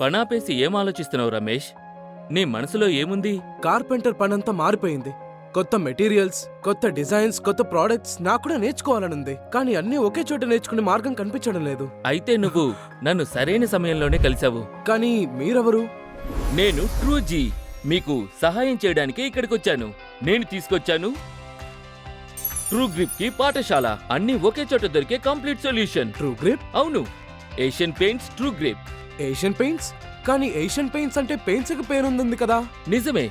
పనాపేసి ఏం ఆలోచిస్తున్నావు రమేష్? నీ మనసులో ఏముంది? కార్పెంటర్ పనంతా మారిపోయింది. కొత్త మెటీరియల్స్, కొత్త డిజైన్స్, కొత్త ప్రోడక్ట్స్ నాకు కూడా నేర్చుకోవాలనుంది. కానీ అన్నీ ఒకే చోట నేర్చుకునే మార్గం కనిపించడం లేదు. అయితే నువ్వు నన్ను సరైన సమయంలోనే కలిసావు. కానీ మీరెవరు? నేను ట్రూజీ. మీకు సహాయం చేయడానికి ఇక్కడికొచ్చాను. నేను తీసుకొచ్చాను ట్రూ గ్రిప్ కి పాఠశాల. అన్ని ఒకే చోట దొరికే కంప్లీట్ సొల్యూషన్. True grip? అవును, Asian paints true grip. Asian paints? కానీ ఏషియన్ పెయింట్స్ అంటే పెయింట్స్ కి పేరుంది కదా. నిజమే.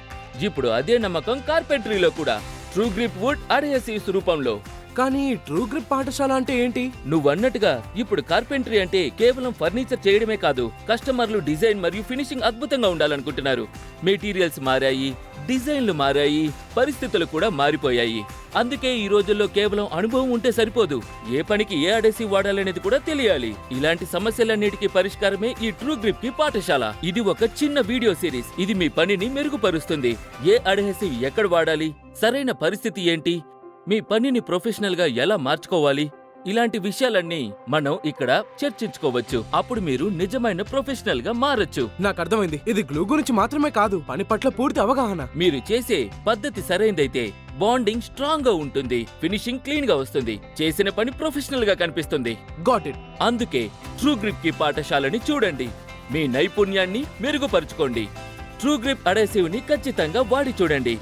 ఇప్పుడు అదే నమ్మకం కార్పెంటరీలో కూడా. ట్రూ గ్రిప్ వుడ్ అడ్హెసివ్స్ రూపంలో. కానీ ట్రూ గ్రిప్ పాఠశాల అంటే ఏంటి? నువ్వన్నట్టుగా ఇప్పుడు కార్పెంటరీ అంటే కేవలం ఫర్నిచర్ చేయడమే కాదు. కస్టమర్లు డిజైన్ మరియు ఫినిషింగ్ అద్భుతంగా ఉండాలనుకుంటున్నారు. మెటీరియల్స్ మారాయి, డిజైన్లు మారాయి, పరిస్థితులు కూడా మారిపోయాయి. అందుకే ఈ రోజుల్లో కేవలం అనుభవం ఉంటే సరిపోదు. ఏ పనికి ఏ అడెసివ్ వాడాలనేది కూడా తెలియాలి. ఇలాంటి సమస్యలన్నిటికీ పరిష్కారమే ఈ ట్రూ గ్రిప్ కి పాఠశాల. ఇది ఒక చిన్న వీడియో సిరీస్. ఇది మీ పనిని మెరుగుపరుస్తుంది. ఏ అడెసివ్ ఎక్కడ వాడాలి, సరైన పరిస్థితి ఏంటి, మీ పనిని ప్రొఫెషనల్ గా ఎలా మార్చుకోవాలి, ఇలాంటి విషయాలన్నీ మనం ఇక్కడ చర్చించుకోవచ్చు. అప్పుడు మీరు నిజమైన ప్రొఫెషనల్ గా మారొచ్చు. నాకు అర్థమైంది. ఇది గ్లూ గురించి మాత్రమే కాదు, పని పట్ల పూర్తి అవగాహన. మీరు చేసే పద్ధతి సరైనదైతే బాండింగ్ స్ట్రాంగ్ గా ఉంటుంది, ఫినిషింగ్ క్లీన్ గా వస్తుంది, చేసిన పని ప్రొఫెషనల్ గా కనిపిస్తుంది. Got it. అందుకే ట్రూ గ్రిప్ కి పాఠశాలని చూడండి. మీ నైపుణ్యాన్ని మెరుగుపరుచుకోండి. ట్రూ గ్రిప్ అడెసివ్ ని ఖచ్చితంగా వాడి చూడండి.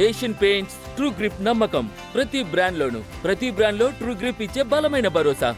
ఏషియన్ పెయింట్స్ ట్రూ గ్రిప్ నమ్మకం. ప్రతి బ్రాండ్ లో ట్రూ గ్రిప్ ఇచ్చే బలమైన భరోసా.